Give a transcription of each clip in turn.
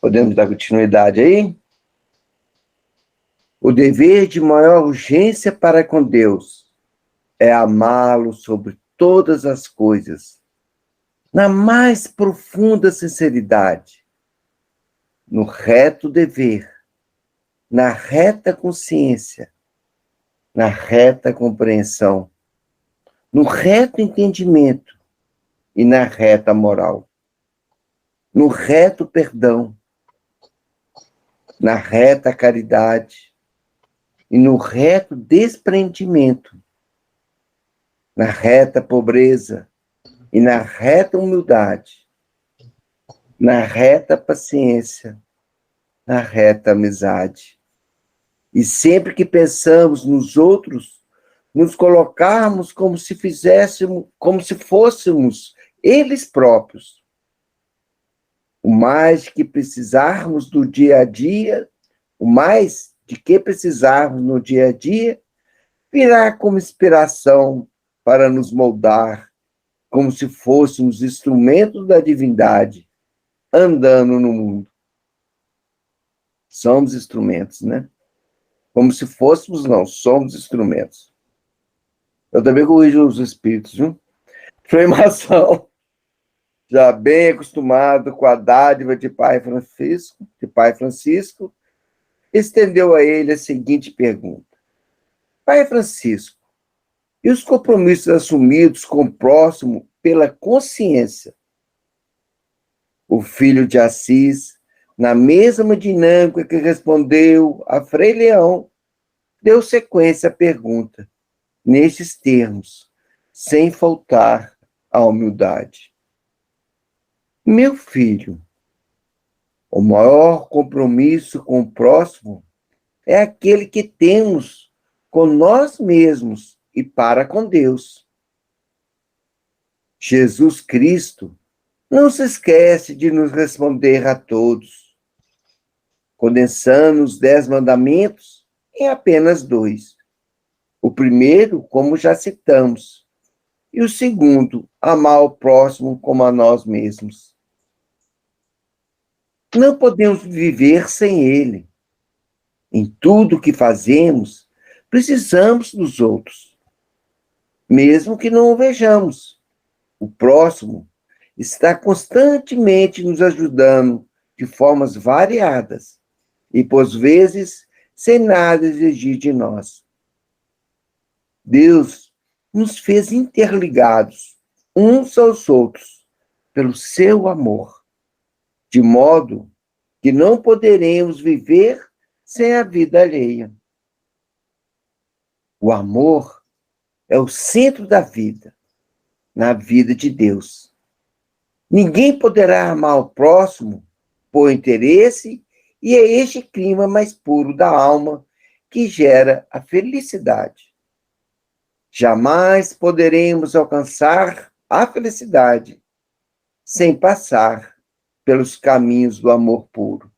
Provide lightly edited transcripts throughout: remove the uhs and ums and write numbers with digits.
Podemos dar continuidade aí? O dever de maior urgência para com Deus é amá-lo sobre todas as coisas, na mais profunda sinceridade, no reto dever, na reta consciência, na reta compreensão, no reto entendimento e na reta moral, no reto perdão, na reta caridade e no reto desprendimento, na reta pobreza e na reta humildade, na reta paciência, na reta amizade. E sempre que pensamos nos outros, nos colocarmos como se fôssemos eles próprios. O mais que precisarmos do dia a dia, o mais de que precisarmos no dia a dia, virá como inspiração para nos moldar, como se fôssemos instrumentos da divindade, andando no mundo. Somos instrumentos, né? Como se fôssemos, não, somos instrumentos. Eu também corrijo os espíritos, viu? Formação, já bem acostumado com a dádiva de Pai Francisco, estendeu a ele a seguinte pergunta: Pai Francisco, e os compromissos assumidos com o próximo pela consciência? O filho de Assis, na mesma dinâmica que respondeu a Frei Leão, deu sequência à pergunta, nestes termos, sem faltar à humildade. Meu filho, o maior compromisso com o próximo é aquele que temos com nós mesmos e para com Deus. Jesus Cristo não se esquece de nos responder a todos, condensando os 10 mandamentos em apenas 2. O primeiro, como já citamos, e o segundo, amar o próximo como a nós mesmos. Não podemos viver sem ele. Em tudo que fazemos, precisamos dos outros, mesmo que não o vejamos. O próximo está constantemente nos ajudando de formas variadas e, por vezes, sem nada exigir de nós. Deus nos fez interligados uns aos outros pelo seu amor, de modo que não poderemos viver sem a vida alheia. O amor é o centro da vida, na vida de Deus. Ninguém poderá amar o próximo por interesse, e é este clima mais puro da alma que gera a felicidade. Jamais poderemos alcançar a felicidade sem passar pelos caminhos do amor puro.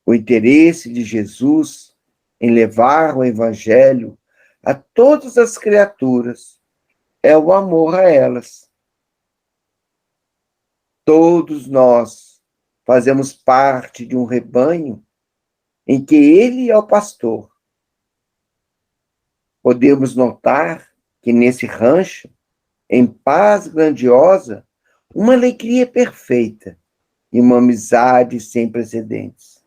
O interesse de Jesus em levar o Evangelho a todas as criaturas é o amor a elas. Todos nós fazemos parte de um rebanho em que ele é o pastor. Podemos notar que nesse rancho, em paz grandiosa, uma alegria perfeita e uma amizade sem precedentes.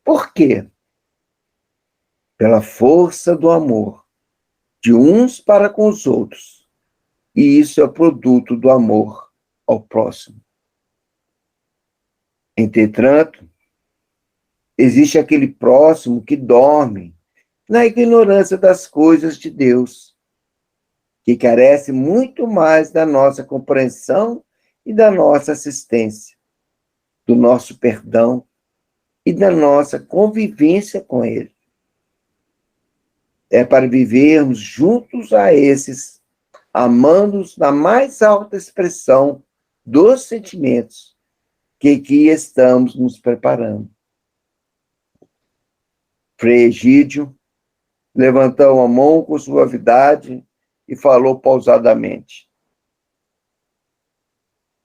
Por quê? Pela força do amor de uns para com os outros. E isso é o produto do amor ao próximo. Entretanto, existe aquele próximo que dorme na ignorância das coisas de Deus, que carece muito mais da nossa compreensão e da nossa assistência, do nosso perdão e da nossa convivência com Ele. É para vivermos juntos a esses, amando-os na mais alta expressão dos sentimentos, que aqui estamos nos preparando. Frei Egídio levantou a mão com suavidade e falou pausadamente: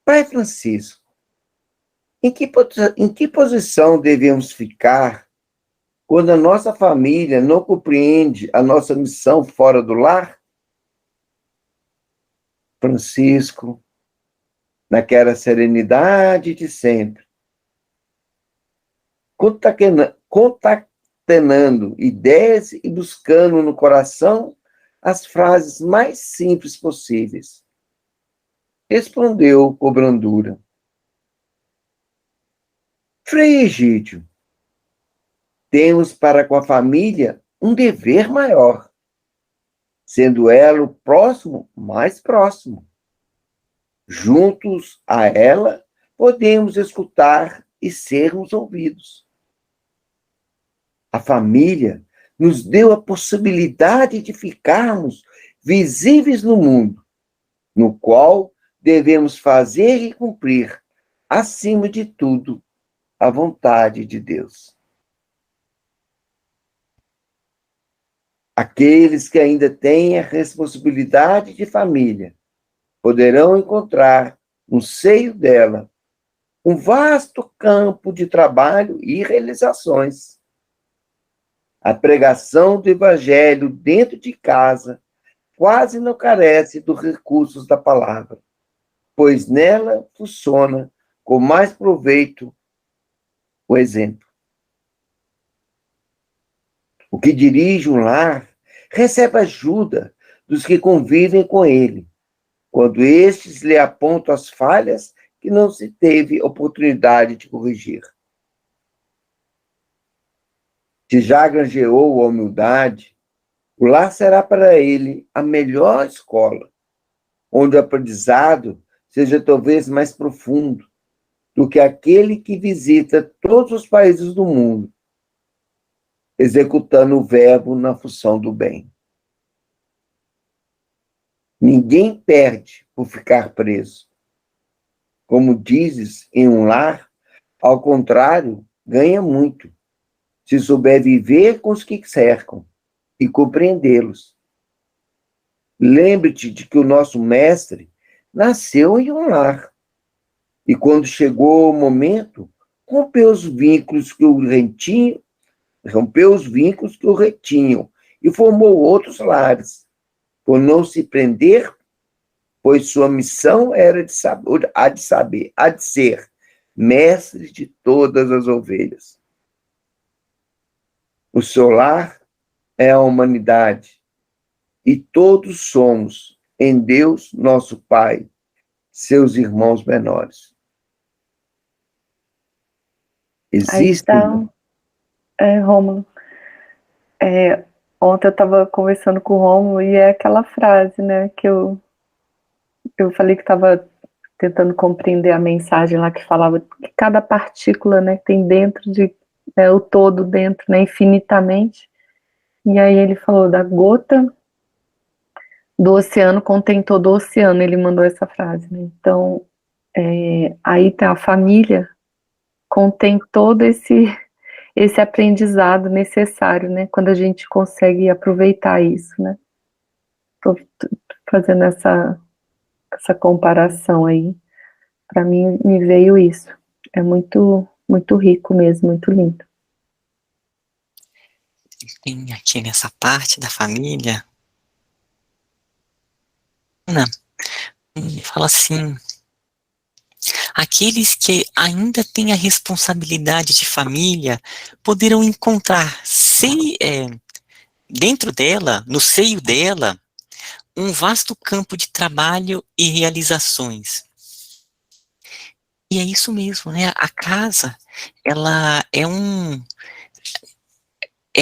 Pai Francisco, Em que posição devemos ficar quando a nossa família não compreende a nossa missão fora do lar? Francisco, naquela serenidade de sempre, concatenando ideias e buscando no coração as frases mais simples possíveis. Respondeu com brandura: Frei Egídio, temos para com a família um dever maior, sendo ela o próximo mais próximo. Juntos a ela, podemos escutar e sermos ouvidos. A família nos deu a possibilidade de ficarmos visíveis no mundo, no qual devemos fazer e cumprir, acima de tudo, a vontade de Deus. Aqueles que ainda têm a responsabilidade de família poderão encontrar no seio dela um vasto campo de trabalho e realizações. A pregação do Evangelho dentro de casa quase não carece dos recursos da palavra, pois nela funciona com mais proveito o exemplo. O que dirige um lar recebe ajuda dos que convivem com ele, quando estes lhe apontam as falhas que não se teve oportunidade de corrigir. Se já granjeou a humildade, o lar será para ele a melhor escola, onde o aprendizado seja talvez mais profundo do que aquele que visita todos os países do mundo, executando o verbo na função do bem. Ninguém perde por ficar preso. Como dizes, em um lar, ao contrário, ganha muito, se souber viver com os que cercam e compreendê-los. Lembre-te de que o nosso mestre nasceu em um lar, e quando chegou o momento, rompeu os vínculos que o retinham e formou outros lares, por não se prender, pois sua missão era de ser mestre de todas as ovelhas. O seu lar é a humanidade, e todos somos, em Deus, nosso Pai, seus irmãos menores. Existe. Aí está, Rômulo. Ontem eu estava conversando com o Rômulo e é aquela frase, né, que eu falei que estava tentando compreender a mensagem lá que falava que cada partícula, né, tem dentro de o todo dentro, né, infinitamente. E aí ele falou da gota do oceano contém todo o oceano, ele mandou essa frase, né? Então, aí tá a família, contém todo esse aprendizado necessário, né? Quando a gente consegue aproveitar isso, né? Tô fazendo essa comparação aí. Para mim, me veio isso. É muito, muito rico mesmo, muito lindo. Tem aqui nessa parte da família, Ana, fala assim: aqueles que ainda têm a responsabilidade de família poderão encontrar dentro dela, no seio dela, um vasto campo de trabalho e realizações. E é isso mesmo, né? A casa, ela é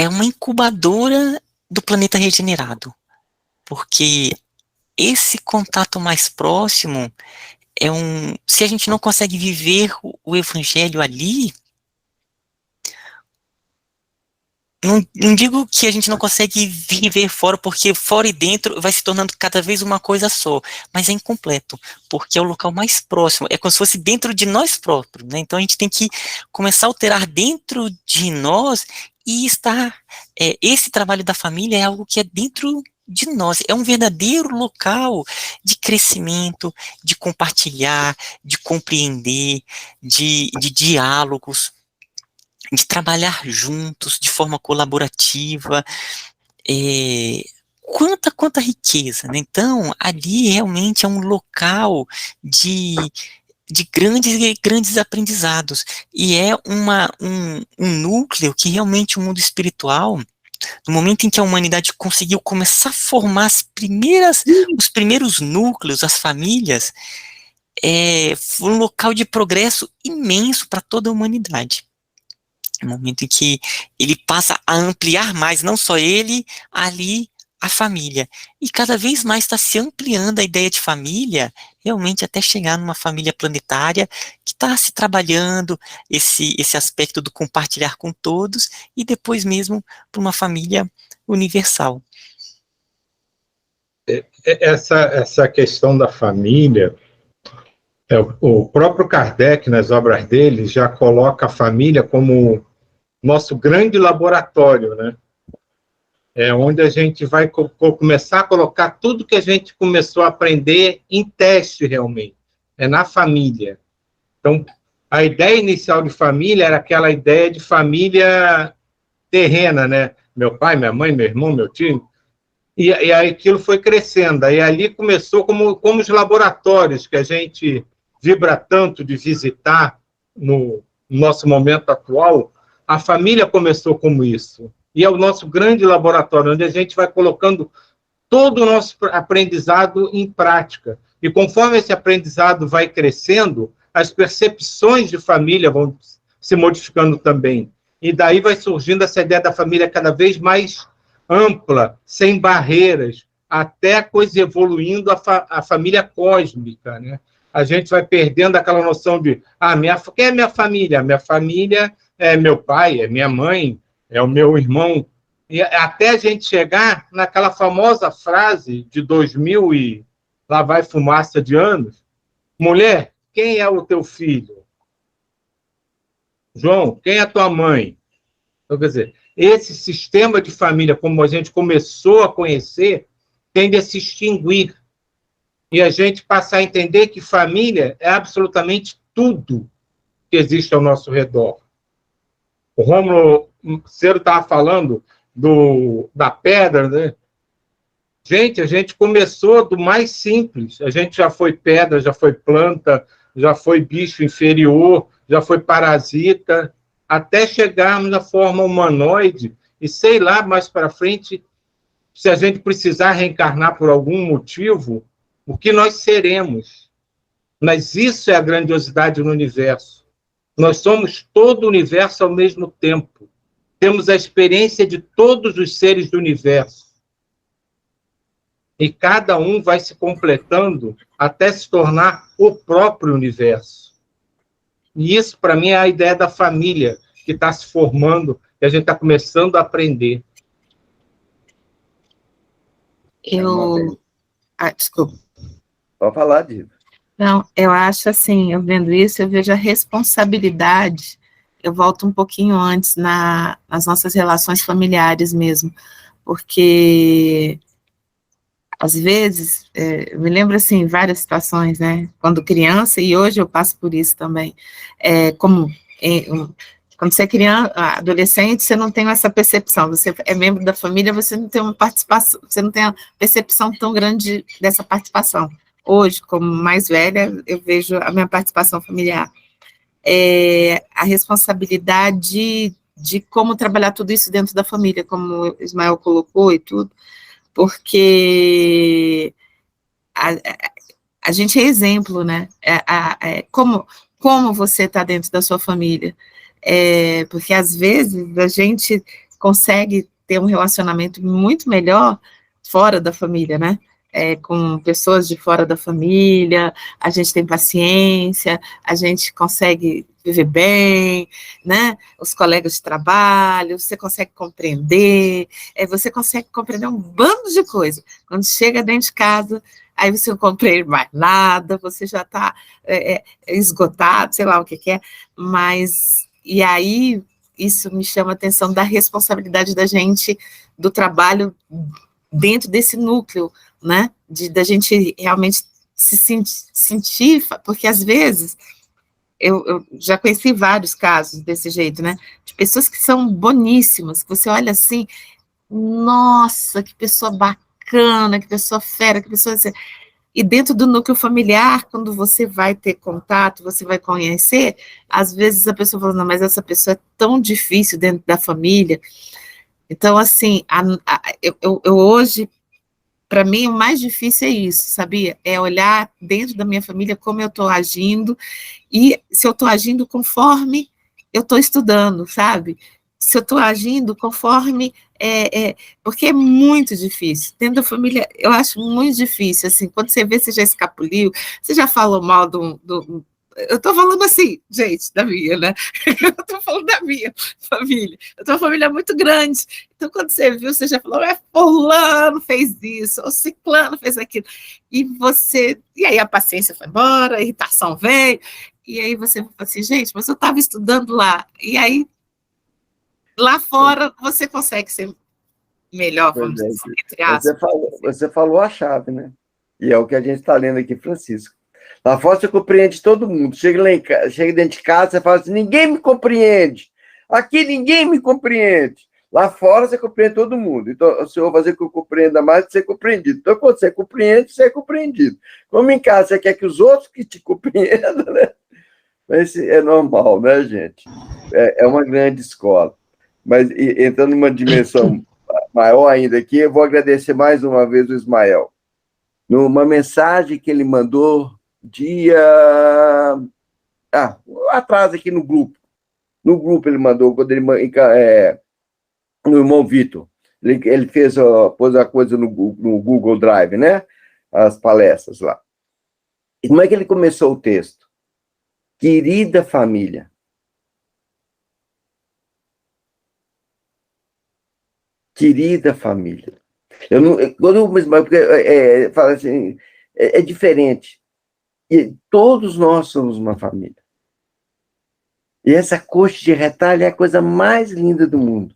uma incubadora do planeta regenerado, porque esse contato mais próximo se a gente não consegue viver o evangelho ali, não digo que a gente não consegue viver fora, porque fora e dentro vai se tornando cada vez uma coisa só, mas é incompleto, porque é o local mais próximo, é como se fosse dentro de nós próprios, né? Então a gente tem que começar a alterar dentro de nós e esse trabalho da família é algo que é dentro de nós, é um verdadeiro local de crescimento, de compartilhar, de compreender, de diálogos, de trabalhar juntos, de forma colaborativa, quanta riqueza, né? Então, ali realmente é um local de grandes aprendizados, e é um núcleo que realmente o mundo espiritual, no momento em que a humanidade conseguiu começar a formar os primeiros núcleos, as famílias, foi um local de progresso imenso para toda a humanidade. No momento em que ele passa a ampliar mais, não só ele, ali a família. E cada vez mais está se ampliando a ideia de família, realmente até chegar numa família planetária, que está se trabalhando esse aspecto do compartilhar com todos, e depois mesmo para uma família universal. Essa questão da família, o próprio Kardec, nas obras dele, já coloca a família como nosso grande laboratório, né? É onde a gente vai começar a colocar tudo que a gente começou a aprender em teste, realmente. É na família. Então, a ideia inicial de família era aquela ideia de família terrena, né? Meu pai, minha mãe, meu irmão, meu tio. E aí aquilo foi crescendo. Aí ali começou como os laboratórios que a gente vibra tanto de visitar no nosso momento atual. A família começou como isso. E é o nosso grande laboratório, onde a gente vai colocando todo o nosso aprendizado em prática. E conforme esse aprendizado vai crescendo, as percepções de família vão se modificando também. E daí vai surgindo essa ideia da família cada vez mais ampla, sem barreiras, até a coisa evoluindo a família cósmica, né? A gente vai perdendo aquela noção de quem é minha família? Minha família é meu pai, é minha mãe, é o meu irmão. E até a gente chegar naquela famosa frase de 2000 e lá vai fumaça de anos: mulher, quem é o teu filho? João, quem é a tua mãe? Então, quer dizer, esse sistema de família, como a gente começou a conhecer, tende a se extinguir. E a gente passa a entender que família é absolutamente tudo que existe ao nosso redor. O Rômulo cedo estava falando da pedra, né? Gente, a gente começou do mais simples. A gente já foi pedra, já foi planta, já foi bicho inferior, já foi parasita, até chegarmos na forma humanoide, e sei lá, mais para frente, se a gente precisar reencarnar por algum motivo, o que nós seremos. Mas isso é a grandiosidade no universo. Nós somos todo o universo ao mesmo tempo. Temos a experiência de todos os seres do universo. E cada um vai se completando até se tornar o próprio universo. E isso, para mim, é a ideia da família que está se formando, que a gente está começando a aprender. Desculpa. Pode falar, Diva. Não, eu acho assim, eu vendo isso, eu vejo a responsabilidade, eu volto um pouquinho antes nas nossas relações familiares mesmo, porque às vezes, eu me lembro assim, várias situações, né, quando criança, e hoje eu passo por isso também, quando você é criança, adolescente, você não tem essa percepção, você é membro da família, você não tem uma participação, você não tem uma percepção tão grande dessa participação. Hoje, como mais velha, eu vejo a minha participação familiar. A responsabilidade de como trabalhar tudo isso dentro da família, como o Ismael colocou e tudo, porque a gente é exemplo, né? Como você está dentro da sua família. Porque, às vezes, a gente consegue ter um relacionamento muito melhor fora da família, né? Com pessoas de fora da família, a gente tem paciência, a gente consegue viver bem, né? Os colegas de trabalho, você consegue compreender um bando de coisa. Quando chega dentro de casa, aí você não compreende mais nada, você já está esgotado, sei lá o que é, mas, e aí, isso me chama a atenção da responsabilidade da gente, do trabalho dentro desse núcleo, né, da gente realmente se sentir, porque às vezes, eu já conheci vários casos desse jeito, né, de pessoas que são boníssimas, que você olha assim, nossa, que pessoa bacana, que pessoa fera, que pessoa... E dentro do núcleo familiar, quando você vai ter contato, você vai conhecer, às vezes a pessoa fala, não, mas essa pessoa é tão difícil dentro da família. Então, assim, eu hoje, para mim, o mais difícil é isso, sabia? É olhar dentro da minha família como eu estou agindo, e se eu estou agindo conforme eu estou estudando, sabe? Se eu estou agindo conforme... porque é muito difícil. Dentro da família, eu acho muito difícil, assim, quando você vê, você já escapuliu, você já falou mal eu estou falando assim, gente, da minha, né? Eu estou falando da minha família. Eu tenho uma família muito grande. Então, quando você viu, você já falou, fulano fez isso, ou ciclano fez aquilo. E aí a paciência foi embora, a irritação veio, e aí você fala assim, gente, mas eu estava estudando lá. E aí, lá fora, você consegue ser melhor, vamos dizer, entre aspas. Você falou a chave, né? E é o que a gente está lendo aqui, Francisco. Lá fora você compreende todo mundo. Chega dentro de casa, você fala assim, ninguém me compreende. Aqui ninguém me compreende. Lá fora você compreende todo mundo. Então, se eu vou fazer que eu compreenda mais, você é compreendido. Então, quando você compreende, você é compreendido. Como em casa você quer que os outros que te compreendam, né? Mas é normal, né, gente? É uma grande escola. Mas entrando numa dimensão maior ainda aqui, eu vou agradecer mais uma vez o Ismael. Numa mensagem que ele mandou atrás aqui no grupo. No grupo ele mandou, quando ele no irmão Vitor. Ele pôs a coisa no Google Drive, né? As palestras lá. E como é que ele começou o texto? Querida família. Querida família. Fala assim, é diferente. E todos nós somos uma família. E essa coxa de retalho é a coisa mais linda do mundo.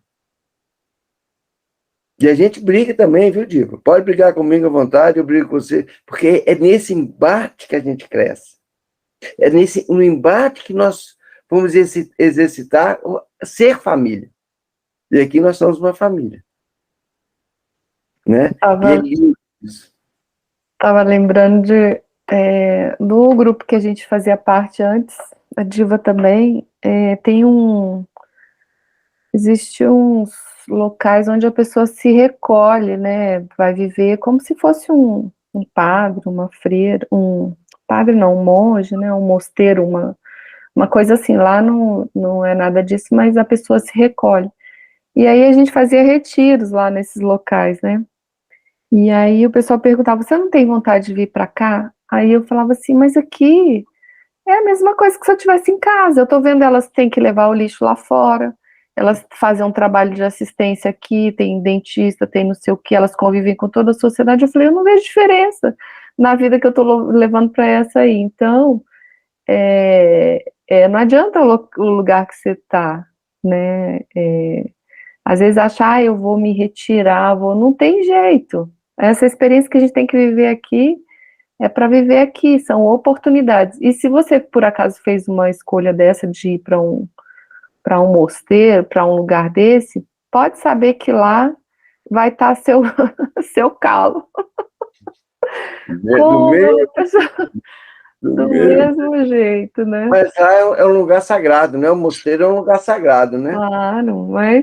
E a gente briga também, viu, Diva? Pode brigar comigo à vontade, eu brigo com você, porque é nesse embate que a gente cresce. É no embate que nós vamos exercitar ser família. E aqui nós somos uma família. Né? Estava lembrando do grupo que a gente fazia parte antes, a Diva também, existe uns locais onde a pessoa se recolhe, né, vai viver como se fosse um padre, uma freira, um monge, né, um mosteiro, uma coisa assim, lá não é nada disso, mas a pessoa se recolhe. E aí a gente fazia retiros lá nesses locais, né, e aí o pessoal perguntava, você não tem vontade de vir para cá? Aí eu falava assim, mas aqui é a mesma coisa que se eu estivesse em casa, eu tô vendo elas têm que levar o lixo lá fora, elas fazem um trabalho de assistência aqui, tem dentista, tem não sei o que, elas convivem com toda a sociedade. Eu falei, eu não vejo diferença na vida que eu tô levando para essa aí. Então, não adianta o lugar que você tá, né? Às vezes achar, eu vou me retirar, não tem jeito. Essa experiência que a gente tem que viver aqui é para viver aqui, são oportunidades. E se você, por acaso, fez uma escolha dessa de ir para um mosteiro, para um lugar desse, pode saber que lá vai estar seu calo. Do mesmo jeito, né? Mas lá é um lugar sagrado, né? O mosteiro é um lugar sagrado, né? Claro, mas...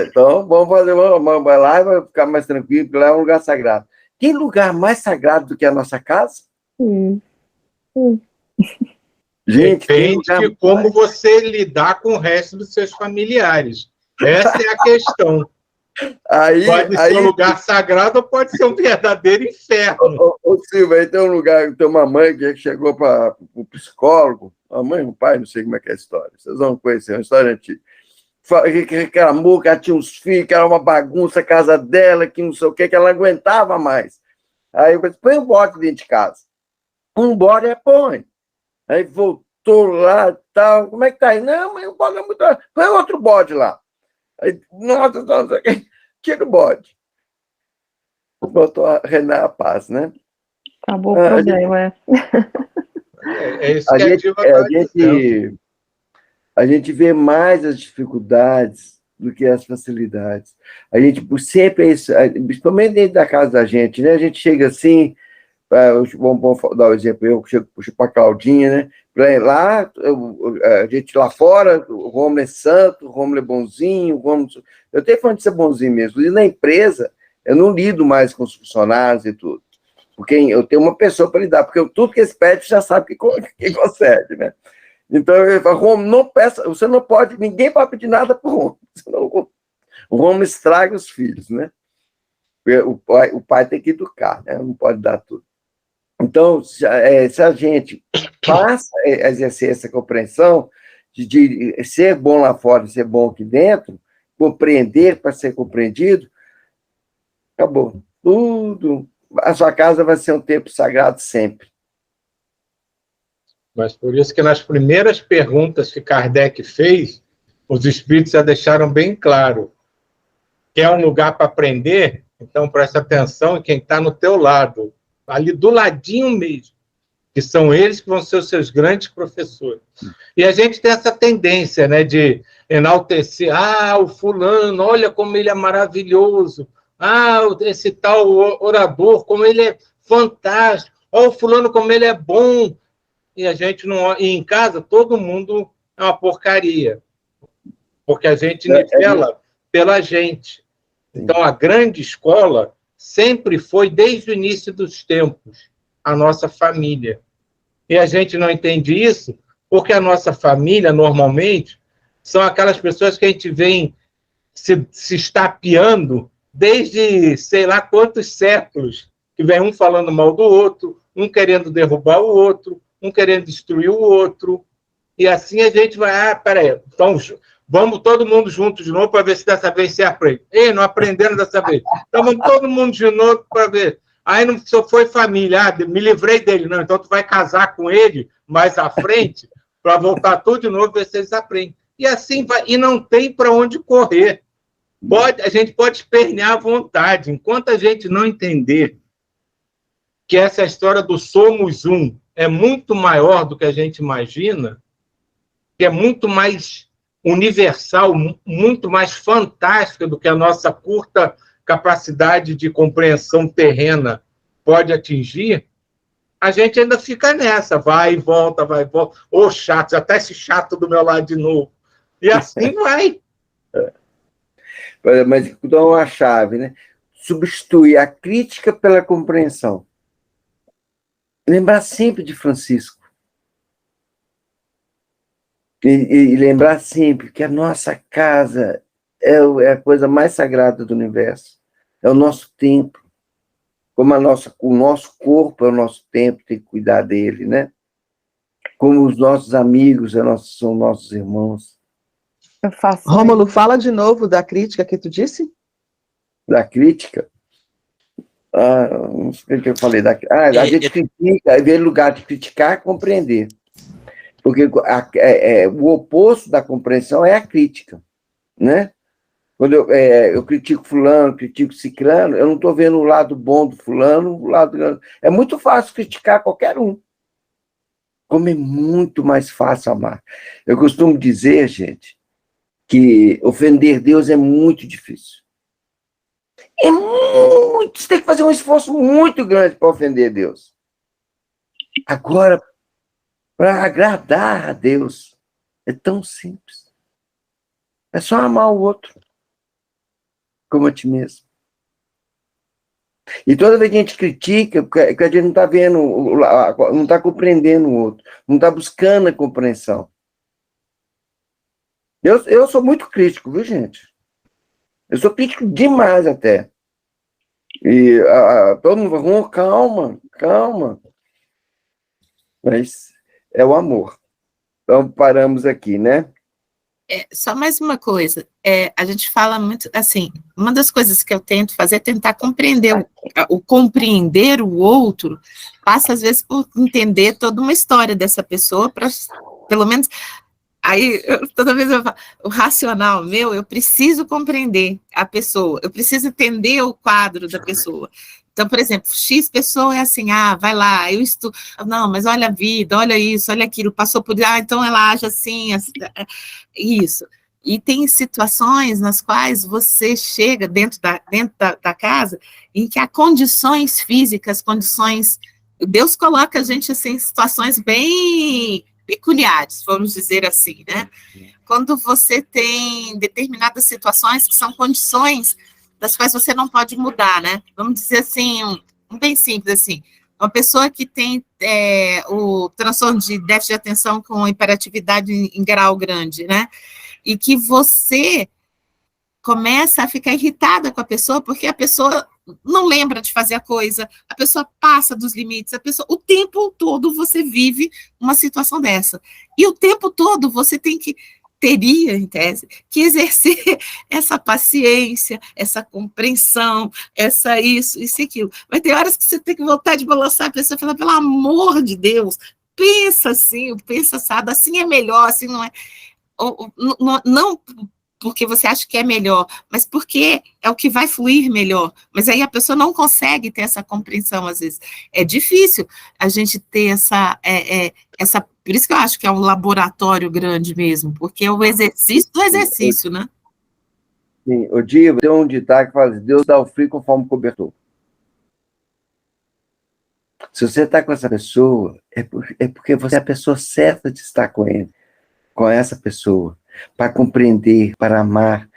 Então, vamos lá e vai ficar mais tranquilo, porque lá é um lugar sagrado. Tem lugar mais sagrado do que a nossa casa? Gente, depende de como você lidar com o resto dos seus familiares. Essa é a questão. Pode ser um lugar sagrado ou pode ser um verdadeiro inferno. Ô Silvia, aí tem um lugar, tem uma mãe que chegou para o psicólogo, a mãe, o pai, não sei como é que é a história, vocês vão conhecer, é uma história antiga. Que reclamou que ela tinha uns filhos, que era uma bagunça a casa dela, que não sei o que ela não aguentava mais. Aí eu falei, põe um bote dentro de casa. Um bote põe. Aí voltou lá e tal, como é que tá aí? Não, mas o bode é muito... Põe outro bode lá. Aí, nossa, tira o bode. Voltou a reinar a paz, né? Acabou o problema, É isso que a Diva está dizendo. A gente vê mais as dificuldades do que as facilidades. A gente sempre, principalmente dentro da casa da gente, né? A gente chega assim, vamos dar o exemplo, eu chego para a Claudinha, né? Lá, a gente lá fora, o Rômulo é santo, o Rômulo é bonzinho, eu tenho falando de ser bonzinho mesmo. E na empresa, eu não lido mais com os funcionários e tudo. Porque eu tenho uma pessoa para lidar, porque tudo que eles pedem já sabe que consegue, né? Então, eu falo, Rômulo, não peça, você não pode, ninguém pode pedir nada para o Rômulo, senão o Rômulo estraga os filhos, né? O pai tem que educar, né? Não pode dar tudo. Então, se a gente passa a exercer essa compreensão de ser bom lá fora e ser bom aqui dentro, compreender para ser compreendido, acabou. Tudo. A sua casa vai ser um templo sagrado sempre. Mas por isso que nas primeiras perguntas que Kardec fez, os espíritos já deixaram bem claro. Quer um lugar para aprender? Então presta atenção em quem está no teu lado, ali do ladinho mesmo, que são eles que vão ser os seus grandes professores. E a gente tem essa tendência, né, de enaltecer, o fulano, olha como ele é maravilhoso, esse tal orador, como ele é fantástico, olha o fulano como ele é bom, e a gente não... E em casa, todo mundo é uma porcaria, porque a gente nivela pela gente. Então, a grande escola sempre foi, desde o início dos tempos, a nossa família. E a gente não entende isso porque a nossa família, normalmente, são aquelas pessoas que a gente vem se estapeando desde sei lá quantos séculos, que vem um falando mal do outro, um querendo derrubar o outro, um querendo destruir o outro, e assim a gente vai, peraí, então vamos todo mundo junto de novo para ver se dessa vez você aprende. Ei, não aprendendo dessa vez. Então vamos todo mundo de novo para ver. Aí não só foi família, me livrei dele. Não, então tu vai casar com ele mais à frente para voltar tudo de novo e ver se eles aprendem. E assim vai, e não tem para onde correr. A gente pode espernear à vontade. Enquanto a gente não entender que essa história do somos um é muito maior do que a gente imagina, que é muito mais universal, muito mais fantástica do que a nossa curta capacidade de compreensão terrena pode atingir, a gente ainda fica nessa, vai e volta, ô chato, já tá esse chato do meu lado de novo. E assim vai. Mas dá uma chave, né? Substituir a crítica pela compreensão. Lembrar sempre de Francisco. E lembrar sempre que a nossa casa é a coisa mais sagrada do universo. É o nosso templo. Como o nosso corpo é o nosso templo, tem que cuidar dele, né? Como os nossos amigos são nossos irmãos. Rômulo, fala de novo da crítica que tu disse. Da crítica? Não sei o que eu falei. A gente critica, em vez de lugar de criticar, é compreender. Porque o oposto da compreensão é a crítica, né? Quando eu critico fulano, critico ciclano, eu não estou vendo o lado bom do fulano, o lado... É muito fácil criticar qualquer um. Como é muito mais fácil amar. Eu costumo dizer, gente, que ofender Deus é muito difícil. Você tem que fazer um esforço muito grande para ofender Deus. Agora, para agradar a Deus, é tão simples. É só amar o outro como a ti mesmo. E toda vez que a gente critica, porque a gente não está vendo, não está compreendendo o outro, não está buscando a compreensão. Eu sou muito crítico, viu, gente? Eu sou crítico demais até. E todo mundo fala, calma. Mas é o amor. Então, paramos aqui, né? Só mais uma coisa, a gente fala muito, assim, uma das coisas que eu tento fazer é tentar compreender, compreender o outro, passa às vezes por entender toda uma história dessa pessoa, para, pelo menos, Aí, toda vez eu falo, o racional meu, eu preciso compreender a pessoa, eu preciso entender o quadro da pessoa. Então, por exemplo, X pessoa é assim, vai lá, eu estudo, não, mas olha a vida, olha isso, olha aquilo, passou por, então ela age assim, isso. E tem situações nas quais você chega dentro da casa, em que há condições físicas, Deus coloca a gente assim, em situações bem peculiares, vamos dizer assim, né? Quando você tem determinadas situações que são condições das quais você não pode mudar, né? Vamos dizer assim, um bem simples assim, uma pessoa que tem o transtorno de déficit de atenção com hiperatividade em grau grande, né? E que você começa a ficar irritada com a pessoa, porque a pessoa não lembra de fazer a coisa, a pessoa passa dos limites, o tempo todo você vive uma situação dessa. E o tempo todo você teria, em tese, que exercer essa paciência, essa compreensão, isso e aquilo. Mas tem horas que você tem que voltar de balançar a pessoa e falar, pelo amor de Deus, pensa assim, pensa assado, assim é melhor, assim não é. Não porque você acha que é melhor, mas porque é o que vai fluir melhor. Mas aí a pessoa não consegue ter essa compreensão, às vezes. É difícil a gente ter essa... Por isso que eu acho que é um laboratório grande mesmo, porque é o exercício do exercício, né? Sim, o Diva tem um ditado que fala: Deus dá o frio conforme o cobertor. Se você está com essa pessoa, é porque você é a pessoa certa de estar com essa pessoa, para compreender, para amar.